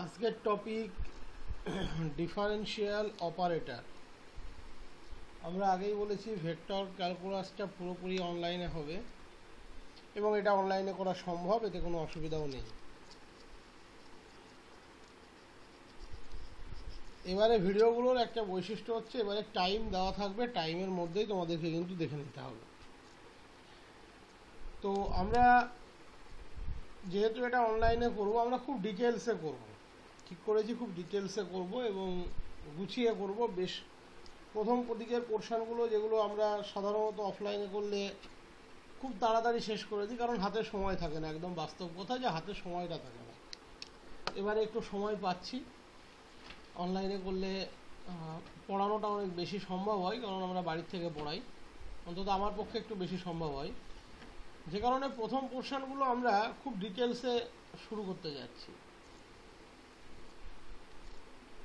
আজকের topic differential operator. আমরা আগেই বলেছি ভেক্টর ক্যালকুলাসটা পুরোপুরি অনলাইনে হবে এবং এটা অনলাইনে করা সম্ভব, এতে কোনো অসুবিধাও নেই। এবারে ভিডিওগুলোর একটা বৈশিষ্ট্য হচ্ছে এবারে টাইম দেওয়া থাকবে, টাইমের মধ্যেই তোমাদেরকে কিন্তু দেখে নিতে হবে। তো আমরা যেহেতু এটা অনলাইনে করব, আমরা খুব ডিটেলসে করব, ঠিক করেছি খুব ডিটেলসে করব এবং গুছিয়ে করব। বেশ প্রথম দিকের পোর্শনগুলো যেগুলো আমরা সাধারণত অফলাইনে করলে খুব তাড়াতাড়ি শেষ করে দিই, কারণ হাতে সময় থাকে না। একদম বাস্তব কথা যে হাতে সময়টা থাকে না। এবারে একটু সময় পাচ্ছি, অনলাইনে করলে পড়ানোটা অনেক বেশি সম্ভব হয়, কারণ আমরা বাড়ির থেকে পড়াই, অন্তত আমার পক্ষে একটু বেশি সম্ভব হয়। যে কারণে প্রথম পোর্শনগুলো আমরা খুব ডিটেলসে শুরু করতে যাচ্ছি।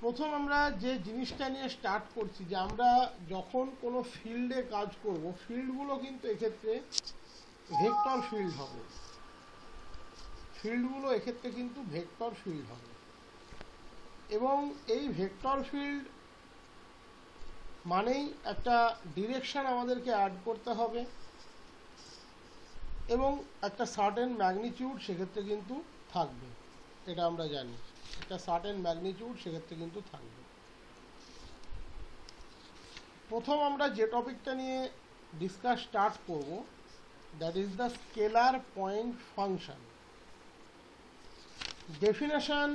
প্রথম আমরা যে জিনিসটা নিয়ে স্টার্ট করছি, যে আমরা যখন কোনো ফিল্ডে কাজ করব, ফিল্ডগুলো কিন্তু এক্ষেত্রে ভেক্টর ফিল্ড হবে। ফিল্ডগুলো এক্ষেত্রে কিন্তু ভেক্টর ফিল্ড হবে এবং এই ভেক্টর ফিল্ড মানেই একটা ডিরেকশন আমাদেরকে অ্যাড করতে হবে এবং একটা সার্টেন ম্যাগনিটিউড সেক্ষেত্রে কিন্তু থাকবে। এটা আমরা জানি, একটা সার্টেন ম্যাগনিটিউড সেক্ষেত্রে কিন্তু থাকবে। প্রথম আমরা যে টপিকটা নিয়ে ডিসকাস স্টার্ট করব, that is the scalar point function. Definition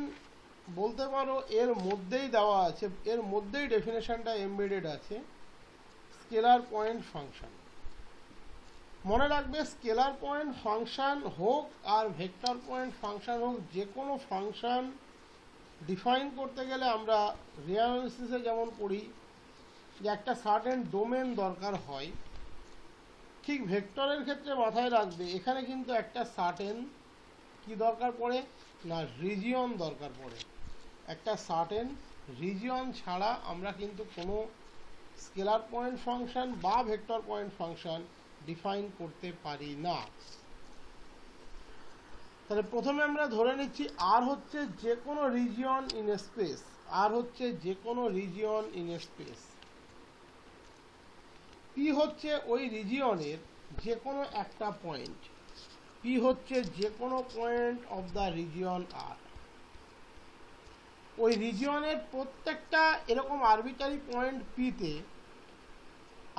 বলতে পারো এর মধ্যেই দেওয়া আছে, এর মধ্যেই ডেফিনেশনটা এমবেডেড আছে, স্কেলার পয়েন্ট ফাংশন। মনে রাখবে, স্কেলার পয়েন্ট ফাংশন হোক আর ভেক্টর পয়েন্ট ফাংশন হোক, যে কোনো ফাংশন ডিফাইন করতে গেলে আমরা রিয়াল অ্যানালিসিসে যেমন পড়ি যে একটা সার্টেন ডোমেন দরকার হয়, ঠিক ভেক্টরের ক্ষেত্রে মাথায় রাখবে এখানে কিন্তু একটা সার্টেন কি দরকার পড়ে না, রিজিয়ন দরকার পড়ে। একটা সার্টেন রিজিয়ন ছাড়া আমরা কিন্তু কোনো স্কেলার পয়েন্ট ফাংশন বা ভেক্টর পয়েন্ট ফাংশন ডিফাইন করতে পারি না। তাহলে প্রথমে আমরা ধরে নিচ্ছি আর হচ্ছে যে কোনো রিজিয়ন ইন স্পেস, আর হচ্ছে যে কোনো রিজিয়ন ইন স্পেস, পি হচ্ছে ওই রিজিয়নের যে কোনো একটা পয়েন্ট, পি হচ্ছে যে কোনো পয়েন্ট অফ দ্য রিজিয়ন আর। ওই রিজিয়নের প্রত্যেকটা এরকম আরবিটারি পয়েন্ট পিতে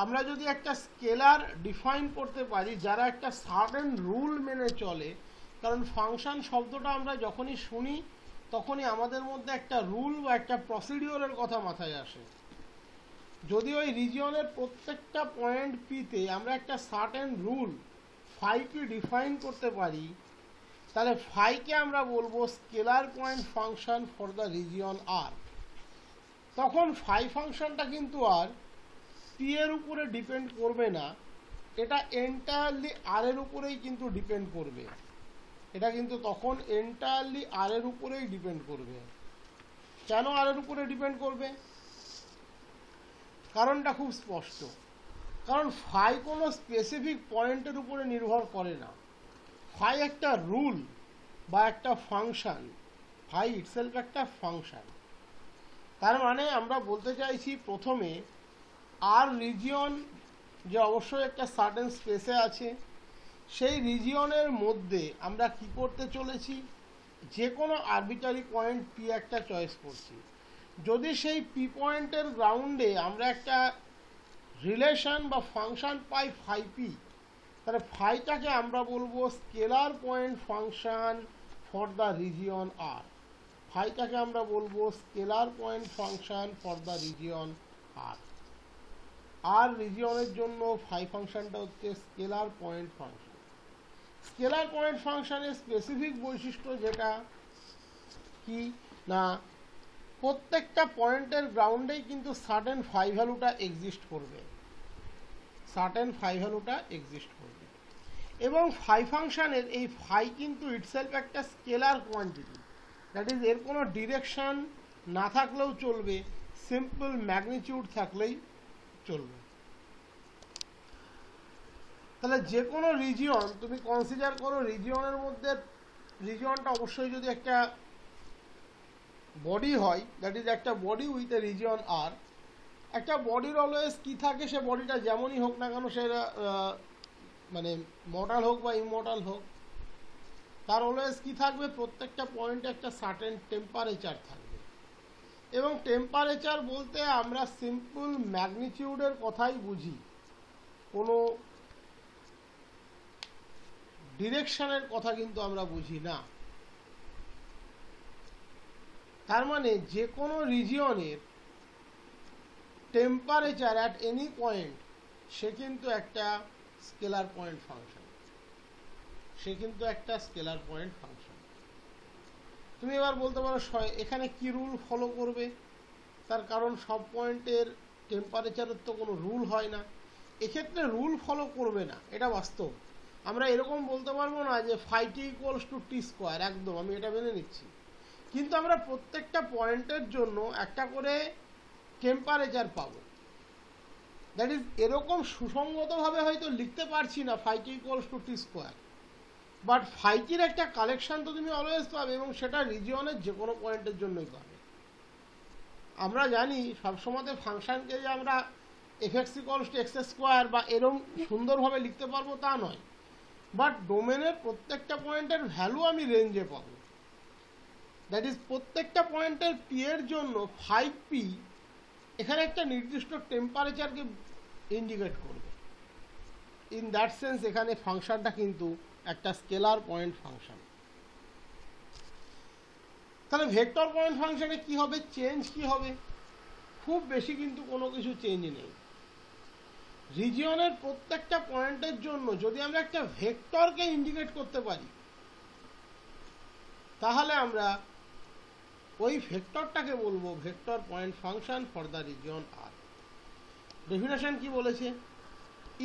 আমরা যদি একটা স্কেলার ডিফাইন করতে পারি যারা একটা সার্টেন রুল মেনে চলে, কারণ ফাংশন শব্দটা আমরা যখনই শুনি তখনই আমাদের মধ্যে একটা রুল বা একটা প্রসিডিওরের কথা মাথায় আসে। যদি ওই রিজিয়নের প্রত্যেকটা পয়েন্ট পিতে আমরা একটা সার্টেন রুল ফাইকে ডিফাইন করতে পারি, তাহলে ফাইকে আমরা বলবো scalar point function for the region R. তখন ফাই ফাংশনটা কিন্তু আর পি এর উপরে ডিপেন্ড করবে না, এটা এন্টায়ারলি আর এর উপরেই কিন্তু ডিপেন্ড করবে। এটা কিন্তু তখন এন্টায়ারলি আর এর উপরেই ডিপেন্ড করবে। কেন আর এর উপরে ডিপেন্ড করবে? কারণটা খুব স্পষ্ট, কারণ ফাই কোনো স্পেসিফিক পয়েন্টের উপরে নির্ভর করে না। ফাই একটা রুল বা একটা ফাংশন, ফাই ইটসেলফ একটা ফাংশন। তার মানে আমরা বলতে চাইছি প্রথমে আর রিজিয়ন যে অবশ্যই একটা সার্টেন স্পেসে আছে, সেই রিজিয়নের মধ্যে আমরা কি করতে চলেছি, যে কোনো আরবিটারি পয়েন্ট পি একটা চয়েস করছি। যদি সেই পি পয়েন্টের গ্রাউন্ডে আমরা একটা রিলেশন বা ফাংশন পাই ফাই পি, তাহলে ফাইটাকে আমরা বলবো scalar point function for the region R. ফাইটাকে আমরা বলবো scalar point function for the region R. আর রিজিয়নের জন্য ফাই ফাংশনটা হচ্ছে scalar point function. Scalar point ফাংশনের স্পেসিফিক বৈশিষ্ট্য যেটা কি না, প্রত্যেকটা পয়েন্টের গ্রাউন্ডেই কিন্তু সার্টেন ফাই ভ্যালুটা এক্সিস্ট করবে, সার্টেন ফাই ভ্যালুটা এক্সিস্ট করবে। এবং ফাই ফাংশনের এই ফাই কিন্তু ইটসেলফ একটা স্কেলার কোয়ান্টিটি, দ্যাট ইজ এর কোনো ডিরেকশন না থাকলেও চলবে, সিম্পল ম্যাগনিটিউড থাকলেই চলবে। তাহলে যে কোনো রিজিয়ন তুমি কনসিডার করো, রিজিয়নের মধ্যে রিজিয়নটা অবশ্যই যদি একটা বডি হয়, দ্যাট ইজ একটা body with a region R, একটা বডির অলওয়েজ কী থাকে, সে বডিটা যেমনই হোক না কেন, সে মানে মর্টাল হোক বা ইমর্টাল হোক, তার অলওয়েজ কী থাকবে, প্রত্যেকটা পয়েন্টে একটা সার্টেন টেম্পারেচার থাকবে। এবং টেম্পারেচার বলতে আমরা সিম্পল ম্যাগনিটিউডের কথাই বুঝি, কোনো ডিরেকশনের কথা কিন্তু আমরা বুঝি না। তার মানে যে কোনো রিজিয়নের টেম্পারেচার অ্যাট এনি পয়েন্ট, সে কিন্তু একটা স্কেলার পয়েন্ট ফাংশন, সে কিন্তু একটা স্কেলার পয়েন্ট ফাংশন। তুমি এবার বলতে পারো এখানে কি রুল ফলো করবে, তার কারণ সব পয়েন্টের টেম্পারেচারের তো কোনো রুল হয় না। এক্ষেত্রে রুল ফলো করবে না, এটা বাস্তব। আমরা এরকম বলতে পারবো না যে φt = t², একদম আমি এটা মেনে নিচ্ছি, কিন্তু আমরা প্রত্যেকটা পয়েন্টের জন্য একটা করে টেম্পারেচার পাবো। দ্যাট ইজ এরকম সুসংগতভাবে হয়তো লিখতে পারছি না φt = t², বাট φtর একটা কালেকশন তো তুমি অলওয়েজ পাবে, এবং সেটা রিজিয়নের যে কোনো পয়েন্টের জন্যই পাবে। আমরা জানি সবসময় ফাংশনকে যে আমরা fx = x² বা এরকম সুন্দরভাবে লিখতে পারবো তা নয়, বাট ডোমেনের প্রত্যেকটা পয়েন্টের ভ্যালু আমি রেঞ্জে পাবো। দ্যাট ইজ প্রত্যেকটা পয়েন্টের পি এর জন্য 5p এখানে একটা নির্দিষ্ট টেম্পারেচারকে ইন্ডিকেট করবে। ইন দ্যাট সেন্স এখানে ফাংশনটা কিন্তু একটা স্কেলার পয়েন্ট ফাংশন। তাহলে ভেক্টর পয়েন্ট ফাংশনে কি হবে, চেঞ্জ কি হবে? খুব বেশি কিন্তু কোনো কিছু চেঞ্জ নেই। রিজিয়নের প্রত্যেকটা পয়েন্টের জন্য যদি আমরা একটা ভেক্টরকে ইন্ডিকেট করতে পারি, তাহলে আমরা ওই ভেক্টরটাকে বলবো vector point function for the region R. Definition কি বলেছে,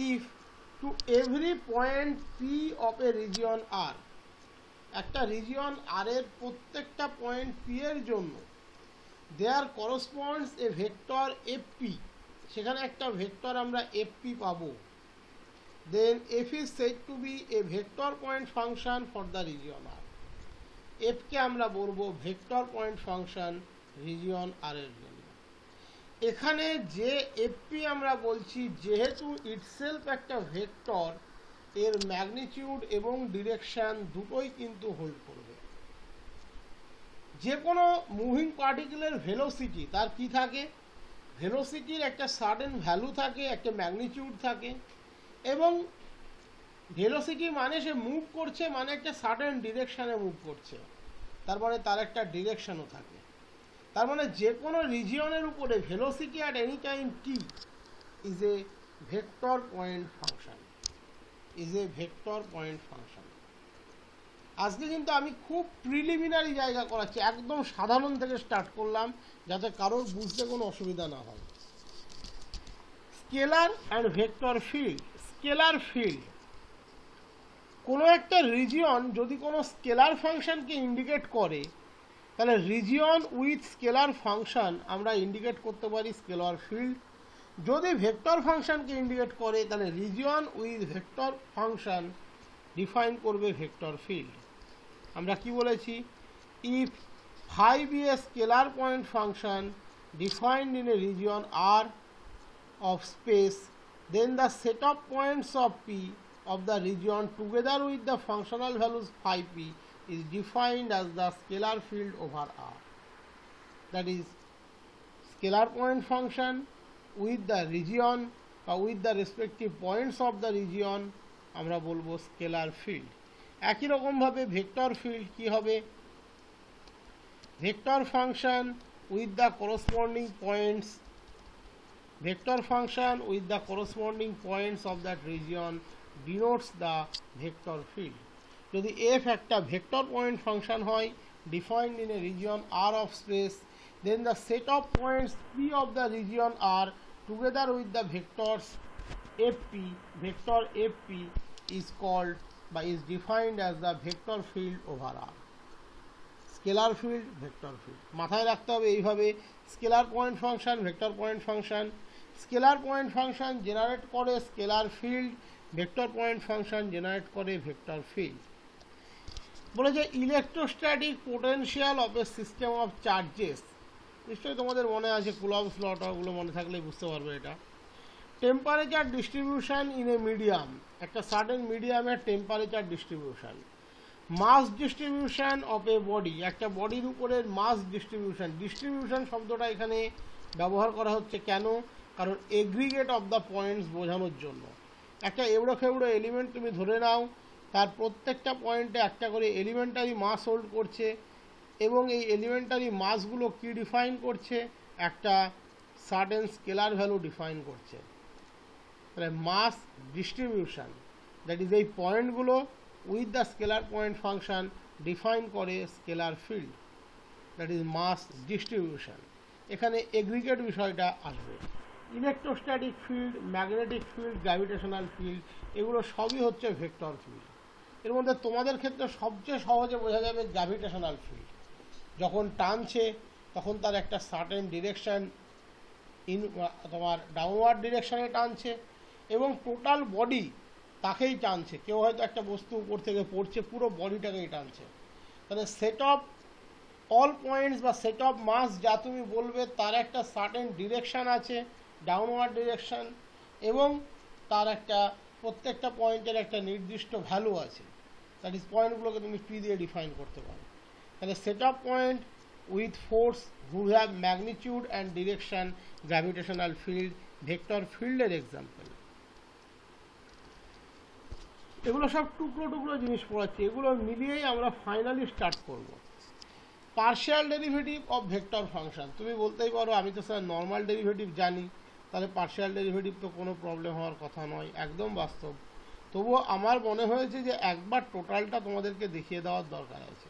if to every point P of a region R, একটা রিজিয়ন আর এর প্রত্যেকটা পয়েন্ট পি এর জন্য there corresponds a vector F P, সেখানে একটা ভেক্টর আমরা এফ পি পাবো, then F is said to be a vector point function for the region R. এফকে আমরা বলবো vector point function region R এর জন্য। এখানে যে এফপি আমরা বলছি, যেহেতু ইটসেলফ একটা ভেক্টর, এর ম্যাগনিটিউড এবং ডিরেকশন দুটোই কিন্তু হোল্ড করবে। যে কোনো মুভিং পার্টিকেলের ভেলোসিটি, তার কি থাকে, ভেলোসিটির একটা সার্টেন ভ্যালু থাকে, একটা ম্যাগনিটিউড থাকে, এবং ভেলোসিটি মানে সে মুভ করছে, মানে একটা সার্টেন ডিরেকশানে মুভ করছে, তার মানে তার একটা ডিরেকশনও থাকে। তার মানে যে কোনো রিজিয়নের উপরে velocity at any time T is a vector point function, is a vector point function. আজকে কিন্তু আমি খুব প্রিলিমিনারি জায়গা করাচ্ছি, একদম সাধারণ থেকে স্টার্ট করলাম, যাতে কারোর বুঝতে কোনো অসুবিধা না হয়। Scalar and vector field. Scalar field, কোনো একটা রিজিয়ন যদি কোনো স্কেলার ফাংশনকে ইন্ডিকেট করে, তাহলে রিজিয়ন উইথ স্কেলার ফাংশন আমরা ইন্ডিকেট করতে পারি স্কেলার ফিল্ড। যদি ভেক্টর ফাংশনকে ইন্ডিকেট করে, তাহলে region with vector function define করবে ভেক্টর ফিল্ড। আমরা কি বলেছি, if phi be a scalar point function defined in a region R of space, then the set of points of P of the region together with the functional values phi p is defined as the scalar field over R. That is, scalar point function with the region or with the respective points of the region আমরা বলবো scalar field. একই রকম ভাবে vector field কি হবে, vector function with the corresponding points, vector function with the corresponding points of that region denotes the vector field. যদি f একটা vector point function হয় defined in a region R of space, then the set of points P of the region R together with the vectors fp, vector fp is called by is defined as the vector field over R. Scalar field, vector field মাথায় রাখতে হবে এইভাবে, scalar point function, vector point function. Scalar point function generate করে scalar field, vector point function generate করে vector field. বলে যে electrostatic potential of a system of charges, নিশ্চয়ই তোমাদের মনে আছে কুলম্বস ল ওগুলো মনে থাকলেই বুঝতে পারবে এটা। Temperature distribution in a medium, একটা সার্টেন মিডিয়ামের temperature distribution. Mass distribution of a body, একটা বডির উপরের মাস ডিস্ট্রিবিউশন। ডিস্ট্রিবিউশন শব্দটা এখানে ব্যবহার করা হচ্ছে কেন? কারণ এগ্রিগেট অফ দ্য পয়েন্টস বোঝানোর জন্য। একটা এবড়ো খেবড়ো এলিমেন্ট তুমি ধরে নাও, তার প্রত্যেকটা পয়েন্টে একটা করে এলিমেন্টারি মাস হোল্ড করছে, এবং এই এলিমেন্টারি মাসগুলো কি ডিফাইন করছে? একটা সার্টেন স্কেলার ভ্যালু ডিফাইন করছে। তাহলে মাস ডিস্ট্রিবিউশন, দ্যাট ইজ এই পয়েন্টগুলো with the scalar point function define করে scalar field, that is mass distribution. এখানে এগ্রিগেট বিষয়টা আসবে। Electrostatic field, magnetic field, gravitational field, এগুলো সবই হচ্ছে ভেক্টর ফিল্ড। এর মধ্যে তোমাদের ক্ষেত্রে সবচেয়ে সহজে বোঝা যাবে গ্র্যাভিটেশনাল ফিল্ড। যখন টানছে তখন তার একটা সার্টেন ডিরেকশন তোমার ডাউনওয়ার্ড ডিরেকশনে টানছে, এবং টোটাল বডি তাকেই টানছে। কেউ হয়তো একটা বস্তু উপর থেকে পড়ছে, পুরো বডিটাকেই টানছে। তাহলে সেট অফ অল পয়েন্টস বা সেট অফ মাস যা তুমি বলবে তার একটা সার্টেন ডিরেকশন আছে, ডাউনওয়ার্ড ডিরেকশন, এবং তার একটা প্রত্যেকটা পয়েন্টের একটা নির্দিষ্ট ভ্যালু আছে। দ্যাট ইজ পয়েন্টগুলোকে তুমি পি দিয়ে ডিফাইন করতে পারো। তাহলে set of point with force who have magnitude and direction, gravitational field, vector ফিল্ডের এক্সাম্পল। এগুলো সব টুকরো টুকরো জিনিস পড়াচ্ছি, এগুলো মিলিয়েই আমরা ফাইনালি স্টার্ট করব। Partial derivative of vector function. তুমি বলতেই পারো আমি তো স্যার নর্মাল ডেরিভেটিভ জানি, তাহলে পার্শিয়াল ডেরিভেটিভ তো কোনো প্রবলেম হওয়ার কথা নয়, একদম বাস্তব। তবুও আমার মনে হয়েছে যে একবার টোটালটা তোমাদেরকে দেখিয়ে দেওয়ার দরকার আছে।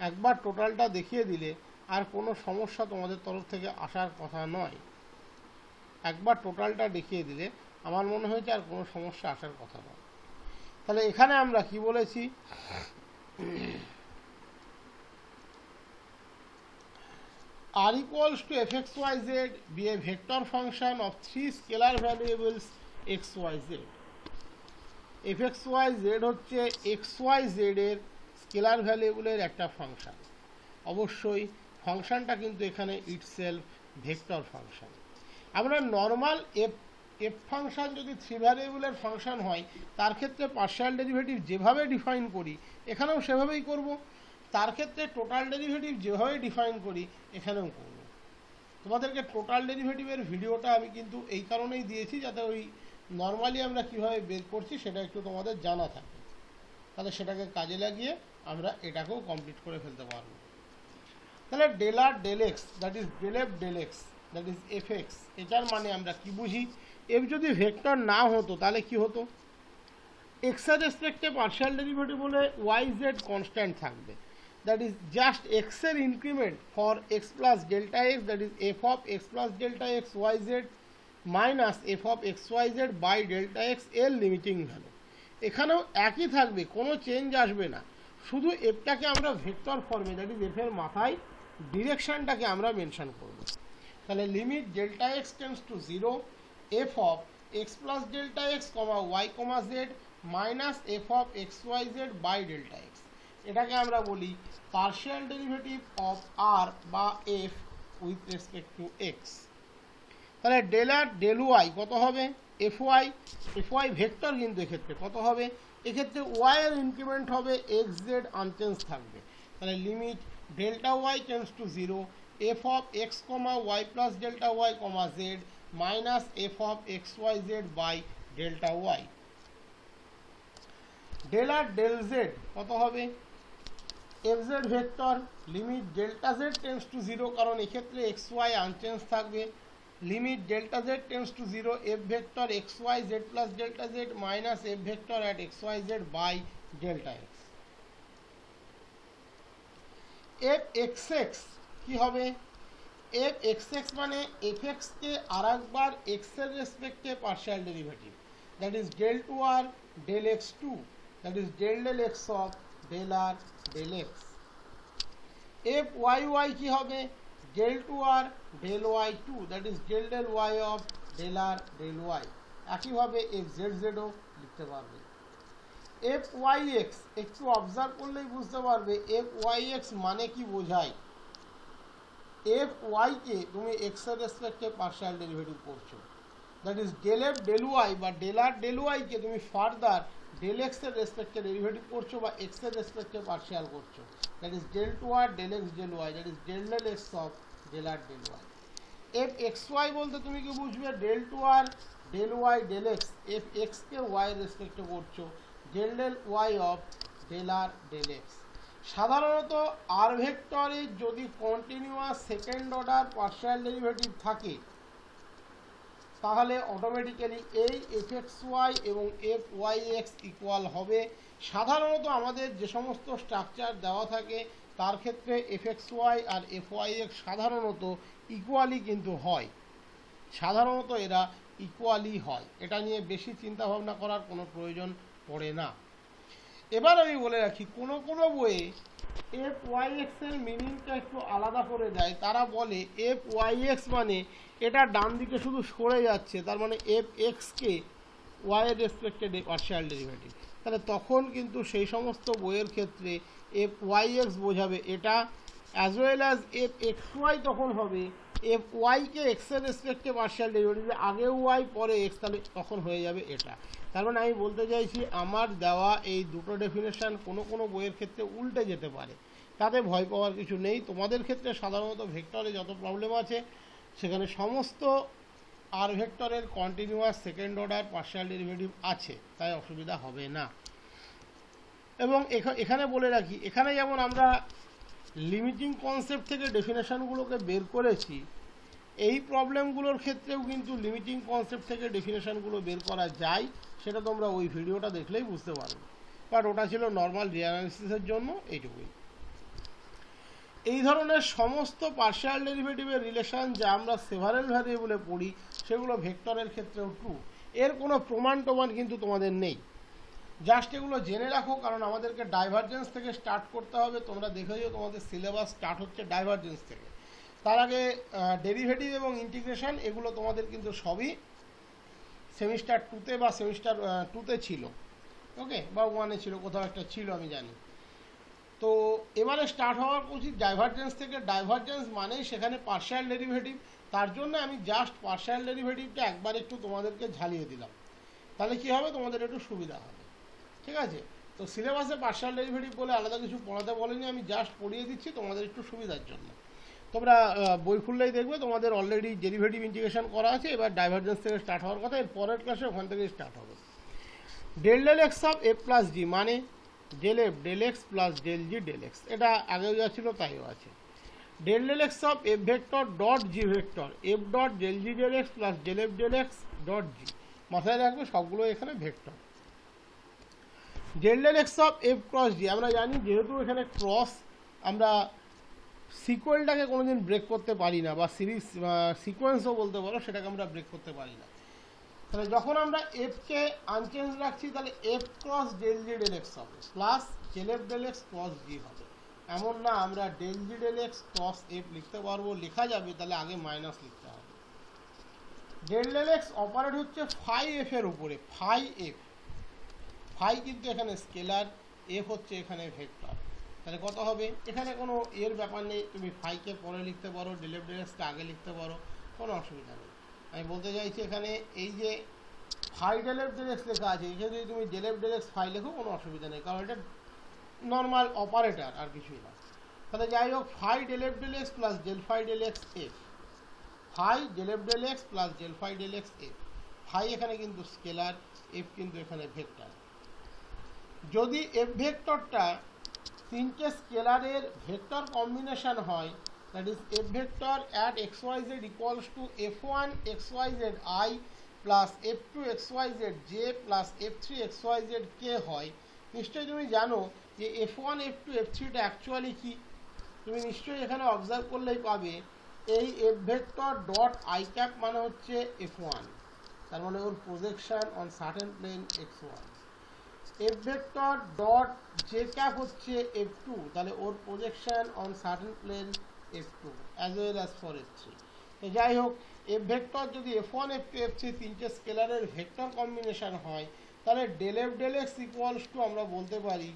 একবার টোটালটা দেখিয়ে দিলে আর কোনো সমস্যা তোমাদের তরফ থেকে আসার কথা নয়। একবার টোটালটা দেখিয়ে দিলে আমার মনে হয়েছে আর কোনো সমস্যা আসার কথা নয়। তাহলে এখানে আমরা কি বলেছি? r equals to fxyz be a vector function of three scalar variables xyz. fxyz হচ্ছে xyz এর স্কেলার ভ্যারিয়েবলের একটা ফাংশন। অবশ্যই ফাংশনটা কিন্তু এখানে ইটসেলফ ভেক্টর ফাংশন। আমরা নর্মাল এফ ফাংশন যদি থ্রি ভ্যারিয়েবলের ফাংশন হয় তার ক্ষেত্রে পার্শিয়াল ডেরিভেটিভ যেভাবে ডিফাইন করি এখানেও সেভাবেই করব। তার ক্ষেত্রে টোটাল ডেরিভেটিভ যেভাবে ডিফাইন করি এখানেও করব। তোমাদেরকে টোটাল ডেরিভেটিভের ভিডিওটা আমি কিন্তু এই কারণেই দিয়েছি যাতে ওই নর্মালি আমরা কীভাবে বের করছি সেটা একটু তোমাদের জানা থাকে, তাহলে সেটাকে কাজে লাগিয়ে আমরা এটাকেও কমপ্লিট করে ফেলতে পারব। তাহলে del R del x, that is del F del x, that is f x, এটার মানে আমরা কি বুঝি? এফ যদি ভেক্টর না হতো তাহলে কি হতো? এক্স এর রেসপেক্টে পার্শিয়াল ডেরিভেটিভ বলে ওয়াই জেড কনস্ট্যান্ট থাকবে, দ্যাট ইজ জাস্ট এক্স এর increment for x plus delta x, that is f of x plus delta x y z minus f of x y z by delta x এর limiting value. এখানেও একই থাকবে, কোনো change আসবে না, শুধু এফটাকে আমরা ভেক্টর ফর্মে, দ্যাট ইজ এফের মাথায় ডিরেকশনটাকে আমরা মেনশন করব। তাহলে limit delta x tends to 0 f of x plus delta x comma y comma z minus f of x y z by delta x. এটাকে আমরা বলি পার্শিয়াল ডেরিভেটিভ অফ আর বা f with respect to x. তাহলে del R del y কত হবে? F y vector কিন্তু এক্ষেত্রে কত হবে? এক্ষেত্রে ওয়াই এর ইনক্রিমেন্ট হবে এক্স জেড আনচেঞ্জ থাকবে। তাহলে limit delta y tends to 0 f of x comma y plus delta y comma z minus f of x y z by delta y. Del R del z কত হবে? F z vector, limit delta z tends to 0, কারণ এক্ষেত্রে x y unchange থাকবে। Limit delta z tends to 0 f vector x y z plus delta z minus f vector at x y z by delta X. F X X কি হবে? F X X মানে F এক্সকে আর একবার X এর রেসপেক্টে partial derivative, that is del two R del X two, that is del del x of del R del x. F Y Y কি হবে? Del two R del Y two, that is del del Y of del R del Y. একইভাবে F Z জেডও লিখতে পারবে। F Y x একটু observe করলেই বুঝতে পারবে এফ ওয়াই এক্স মানে কি বোঝায়। এফ ওয়াইকে তুমি এক্সের রেসপেক্টে পার্শিয়াল ডেরিভেটিভ করছো, that is del F del Y বা ডেল আর ডেল ওয়াইকে তুমি ফার্দার ডেল এক্সের রেসপেক্টে ডেরিভেটিভ করছো বা এক্সের রেসপেক্টে পার্শিয়াল করছো, that is del two R del x del Y, that is del del x of del R del Y. F x Y বলতে তুমি কি বুঝবে, del two R del Y del x, F এক্সকে Y রেসপেক্টে করছো, del del Y of del R del x. সাধারণত আর ভেক্টরে যদি continuous second order partial derivative থাকে তাহলে অটোমেটিক্যালি এই এফ এক্স ওয়াই এবং এফ ওয়াই এক্স ইকুয়াল হবে। সাধারণত আমাদের যে সমস্ত স্ট্রাকচার দেওয়া থাকে তার ক্ষেত্রে এফ এক্স ওয়াই আর এফ ওয়াই এক্স সাধারণত ইকুয়ালি কিন্তু হয়, সাধারণত এরা ইকুয়ালি হয়, এটা নিয়ে বেশি চিন্তা ভাবনা করার কোনো প্রয়োজন পড়ে না। এবার আমি বলে রাখি কোনো কোনো বইয়ে এফ ওয়াই এক্স এর মিনিংটা একটু আলাদা করে দেয়, তারা বলে এফ ওয়াই এক্স মানে এটা ডান দিকে শুধু সরে যাচ্ছে, তার মানে এফ এক্সকে ওয়াই এর রেসপেক্টে পার্শিয়াল ডেরিভেটিভ, তাহলে তখন কিন্তু সেই সমস্ত বইয়ের ক্ষেত্রে এফ ওয়াই এক্স বোঝাবে এটা, as well as f x y তখন হবে এফ ওয়াইকে এক্সের রেসপেক্টে পার্শিয়াল ডেরিভেটিভ, আগে ওয়াই পরে এক্স, তাহলে তখন হয়ে যাবে এটা। তার মানে আমি বলতে চাইছি আমার দেওয়া এই দুটো ডেফিনেশন কোনো কোনো বইয়ের ক্ষেত্রে উল্টে যেতে পারে, তাতে ভয় পাওয়ার কিছু নেই। তোমাদের ক্ষেত্রে সাধারণত ভেক্টরে যত প্রবলেম আছে সেখানে সমস্ত আর ভেক্টরের continuous second order partial derivative আছে, তাই অসুবিধা হবে না। এবং এখানে বলে রাখি, এখানে যেমন আমরা লিমিটিং কনসেপ্ট থেকে ডেফিনেশনগুলোকে বের করেছি, এই প্রবলেমগুলোর ক্ষেত্রেও কিন্তু লিমিটিং কনসেপ্ট থেকে ডেফিনেশনগুলো বের করা যায়, সেটা তোমরা ওই ভিডিওটা দেখলেই বুঝতে পারবে, বাট ওটা ছিল নর্মাল রিঅ্যানালিসিসের জন্য এইটুকুই। এই ধরনের সমস্ত পার্শিয়াল ডেরিভেটিভের রিলেশন যা আমরা সেভারেল ভ্যারিয়েবলে পড়ি সেগুলো ভেক্টরের ক্ষেত্রেও ট্রু, এর কোনো প্রমাণ টমান কিন্তু তোমাদের নেই, জাস্ট এগুলো জেনে রাখো, কারণ আমাদেরকে ডাইভারজেন্স থেকে স্টার্ট করতে হবে। তোমরা দেখেছো তোমাদের সিলেবাস স্টার্ট হচ্ছে ডাইভারজেন্স থেকে, তার আগে ডেরিভেটিভ এবং ইন্টিগ্রেশন এগুলো তোমাদের কিন্তু সবই সেমিস্টার 2তে বা সেমিস্টার 2তে ছিল, ওকে, বা 1-এ ছিল, কোথাও একটা ছিল আমি জানি। তো এবারে স্টার্ট হওয়ার উচিত ডাইভারজেন্স থেকে, ডাইভারজেন্স মানেই সেখানে পার্শিয়াল ডেরিভেটিভ, তার জন্য আমি জাস্ট পার্শিয়াল ডেরিভেটিভটা একবার একটু তোমাদেরকে ঝালিয়ে দিলাম, তাহলে কী হবে তোমাদের একটু সুবিধা হবে, ঠিক আছে। তো সিলেবাসে পার্শিয়াল ডেরিভেটিভ বলে আলাদা কিছু পড়াতে বলেনি, আমি জাস্ট পড়িয়ে দিচ্ছি তোমাদের একটু সুবিধার জন্য। তোমরা বই খুললেই দেখবে তোমাদের অলরেডি ডেরিভেটিভ ইন্টিগ্রেশন করা আছে, এবার ডাইভারজেন্স থেকে স্টার্ট হওয়ার কথা, এর পরের ক্লাসে ওখান থেকে স্টার্ট হবে। Del del x of F plus G মানে del F del x plus del G del X, এটা আগেও যা ছিল তাইও আছে। Del del x of F vector dot G vector, F dot del G del x plus del F del X dot G, মাথায় রাখবে সবগুলো এখানে vector. Del del x of F cross G, আমরা জানি যেহেতু এখানে ক্রস, আমরা সিকোয়েলটাকে কোনোদিন ব্রেক করতে পারি না, বা সিরিজ সিকোয়েন্সও বলতে পারো, সেটাকে আমরা ব্রেক করতে পারি না। তাহলে যখন আমরা এফকে আনচেঞ্জ রাখছি তাহলে F cross del G del X হবে plus del F del X cross G হবে, এমন না আমরা del G del X cross F লিখতে পারবো, লেখা যাবে, তাহলে আগে মাইনাস লিখতে হবে। ডেল ডেল এক্স অপারেট হচ্ছে ফাই এফ এর উপরে, ফাই এফ, ফাই কিন্তু এখানে স্কেলার, এফ হচ্ছে এখানে ভেক্টর, তাহলে কত হবে, এখানে কোনো এর ব্যাপার নেই, তুমি ফাইকে পরে লিখতে পারো, ডেল এফ ডেল এক্সকে আগে লিখতে পারো, কোনো অসুবিধা নেই। আমি বলতে চাইছি এখানে এই যে phi del F del x লেখা আছে, এখানে যদি তুমি del F del x phi লেখো কোনো অসুবিধা নেই, কারণ এটা নর্মাল অপারেটর আর কিছুই না। তাহলে যাই হোক, phi del F del x plus del phi del x f, phi del F del x plus del phi del x f, phi এখানে কিন্তু স্কেলার, এফ কিন্তু এখানে ভেক্টর। যদি এফ ভেক্টরটা তিনটে স্কেলারের ভেক্টর কম্বিনেশন হয়, that is F vector at x y z equals to F one x y z i plus F two x y z j plus F three x y z k হয়, নিশ্চয়ই তুমি জানো যে F one F two F থ্রিটা actually কী, তুমি নিশ্চয়ই এখানে অবজার্ভ করলেই পাবে এই F vector dot i cap মানে হচ্ছে এফ ওয়ান, তার মানে ওর projection on certain plane x one. F vector dot j cap হচ্ছে এফ টু, তাহলে ওর projection on certain plane F two as well as for F three. তো যাই হোক, এফ ভেক্টর যদি F one F two F three তিনটে স্কেলারের vector combination হয়, তাহলে del F del x equals to আমরা বলতে পারি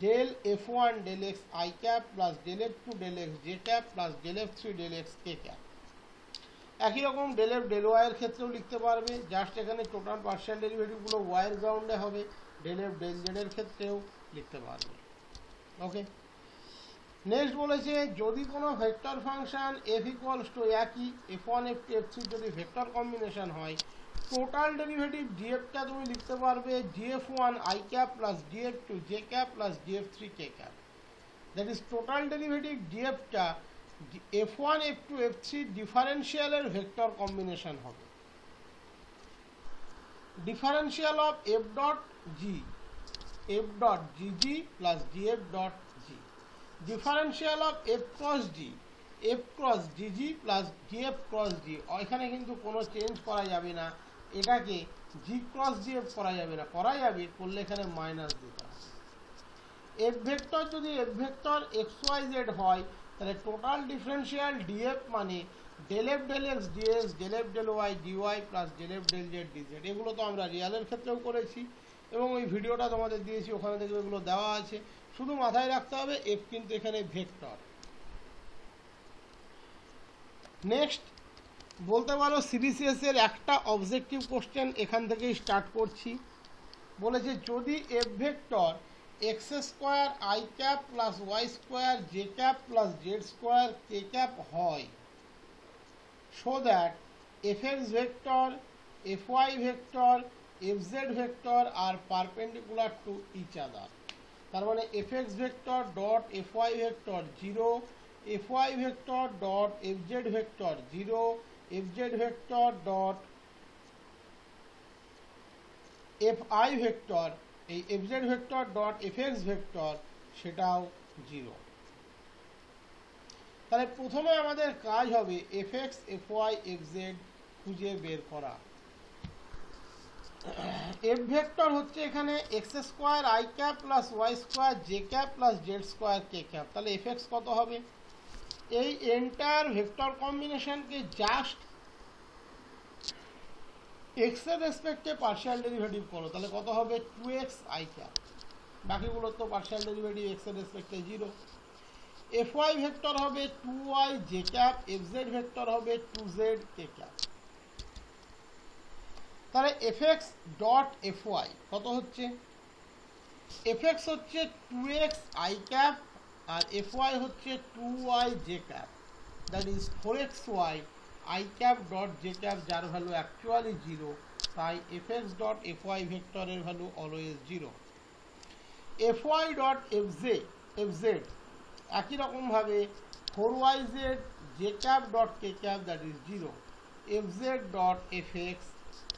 del F one del x i cap plus del F two del x j cap plus del F three del x k cap. একই রকম del F del Y এর ক্ষেত্রেও লিখতে পারবে, just এখানে টোটাল পার্শিয়াল ডেরিভেটিভগুলো ওয়াইয়ের গ্রাউন্ডে হবে। ডেল এফ ডেল জেড এর ক্ষেত্রেও লিখতে পারবে। ওকে, নেক্সট বলেছে যদি কোনো vector function F equals to একই F one F two F three যদি ভেক্টর কম্বিনেশন হয়, টোটাল ডেরিভেটিভ ডিএফটা তুমি লিখতে পারবে dF one i cap plus dF two j cap plus dF three k cap. That is total derivative ডিএফটা F one F two F three ডিফারেন্সিয়ালের vector combination হবে। Differential of F dot G, F dot G G plus dF dot G. Differential of F cross D, F cross G G plus dF cross D. এখানে কিন্তু কোনো change করা যাবে না, এটাকে জি cross DF করা যাবে না, করা যাবে করলে এখানে মাইনাস দিতে হবে। এফ ভেক্টর যদি F vector x y z হয়, তাহলে টোটাল ডিফারেন্সিয়াল ডিএফ মানে del F del x dx del F del y dy plus del F del z dz. এগুলো তো আমরা রিয়ালের ক্ষেত্রেও করেছি এবং ওই ভিডিওটা তোমাদের দিয়েছি, ওখানে দেখবে এগুলো দেওয়া আছে। শুধু মাথায় রাখতে হবে এফ কিন্তু এখানে ভেক্টর। নেক্সট বলতে পারো সিবিসিএস এর একটা অবজেক্টিভ কোশ্চেন এখান থেকেই স্টার্ট করছি। বলেছে যদি F vector x square i cap plus y square j cap plus z square k cap হয়, so that F x vector F y vector F z vector are perpendicular to each other. তার মানে F x vector dot F y vector 0, F y vector dot F z vector 0, F z vector dot F i vector, এই F z vector dot F x vector সেটাও 0। তাহলে প্রথমে আমাদের কাজ হবে F x F y f z খুঁজে বের করা। এফ ভেক্টর হচ্ছে এখানে x square i cap plus y square j cap plus z square k cap. তাহলে এফ এক্স কত হবে? এই এন্টায়ার ভেক্টর কম্বিনেশনকে জাস্ট এক্স এর রেসপেক্টে পার্শিয়াল ডেরিভেটিভ করো, তাহলে কত হবে 2x আই ক্যাপ। বাকিগুলো তো পার্শিয়াল ডেরিভেটিভ এক্স এর রেসপেক্টে 0। এফ ওয়াই ভেক্টর হবে 2y j cap, F z vector হবে 2z কে ক্যাপ। তাহলে F x dot F y কত হচ্ছে? এফ এক্স হচ্ছে 2x আই ক্যাপ আর এফ ওয়াই হচ্ছে 2y j cap, that is 4xy i cap dot j cap, যার value actually 0, তাই F x dot F y ভেক্টরের value always 0। F y dot F z একই রকমভাবে 4yz j cap dot k cap, that is 0। F z dot F x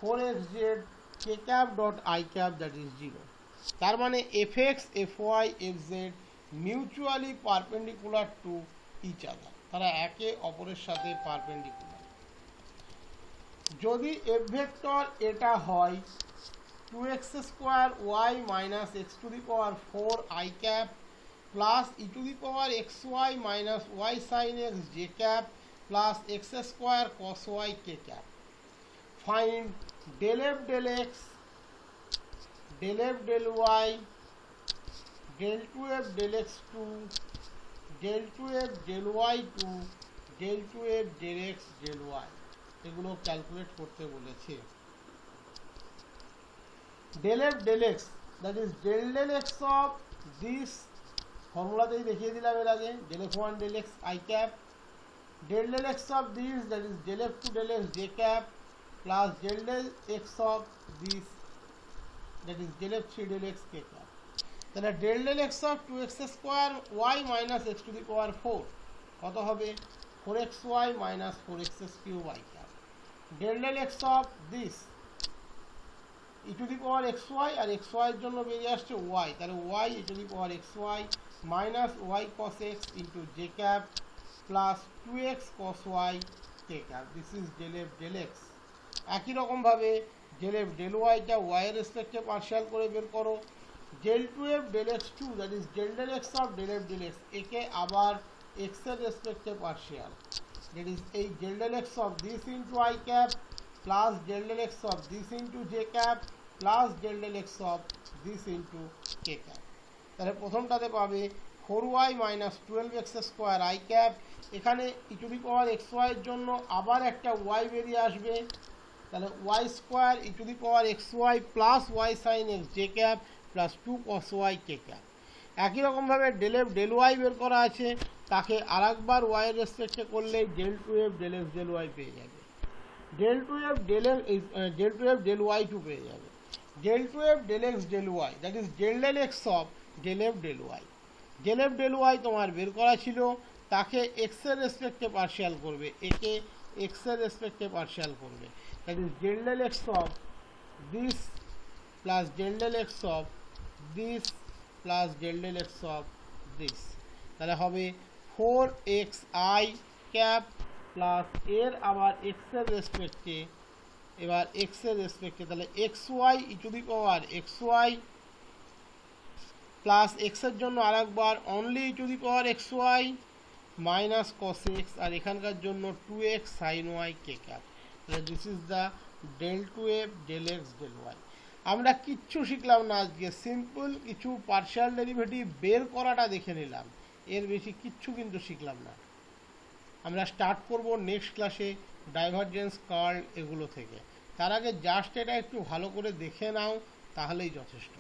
4xz k cap dot i cap, that is 0। তার মানে F x F y f z mutually perpendicular to each other, তারা একে অপরের সাথে perpendicular. যদি F vector এটা হয় 2x square y minus x to the power 4 i cap plus e to the power x y minus y sine x j cap plus x square cos y k cap. Find del f del x del f del y del 2f del x2 del 2f del y2 del 2f del x del y এগুলো calculate করতে বলেছে। del f del x that is del x of this ফর্মুলাতেই দেখিয়ে দিলাম এর আগে, del f1 del x I cap, del x of this that is del f2 del x j cap plus del x of this that is del f3 del x k cap। তাহলে del x of 2x square y minus x to the power 4 কত হবে 4xy minus 4x cube y cap। del x of this e to the power xy R xy এর জন্য বেরিয়ে আসছে y, তাহলে y e to the power xy minus y cos x into j cap plus 2x cos y k cap। this is del f del x। একই রকম ভাবে del f del y টা y এর রেসপেক্টে partial করে বের করো। del 2f del x2 that is del x of del f del x একে আবার x এর রেসপেক্টে পার্শিয়াল, that is এই del x of this into I cap plus del x of this into j cap plus del del x of this into k cap. তাহলে প্রথমটাতে পাবে 4y minus 12x square i cap, এখানে ই to the power x ওয়াইয়ের জন্য আবার একটা Y বেরিয়ে আসবে, তাহলে y square e to the power x y plus y sine x j cap plus 2 cos y k cap. একই রকমভাবে ডেল এফ ডেল ওয়াই বের করা আছে, তাকে আর একবার ওয়াইয়ের রেসপেক্টে করলে del two F del x del y পেয়ে যাবে, del two F del del Y two পেয়ে যাবে, del two F del x del Y that is del del x of del F del Y. Del F del y তোমার বের করা ছিল, তাকে এক্সের রেসপেক্টে পার্শিয়াল করবে, একে এক্সের রেসপেক্টে পার্শিয়াল করবে, that is del del x of this plus del del x of this plus del del x of this. তাহলে হবে 4xi ক্যাপ প্লাস এর আবার এক্সের রেসপেক্টে, এবার এক্সের রেসপেক্টে তাহলে x y e to the power x y plus এক্সের জন্য আর একবার only e to the power x y minus cos x, আর এখানকার জন্য 2x sine y k cap. তাহলে this is the del two F del x del y. আমরা কিচ্ছু শিখলাম না আজকে, সিম্পল কিছু পার্শিয়াল ডেরিভেটিভ বের করাটা দেখে নিলাম, এর বেশি কিচ্ছু কিন্তু শিখলাম না। আমরা স্টার্ট করব নেক্সট ক্লাসে ডাইভারজেন্স, কার্ল এগুলো থেকে। তার আগে জাস্ট এটা একটু ভালো করে দেখে নাও, তাহলেই যথেষ্ট।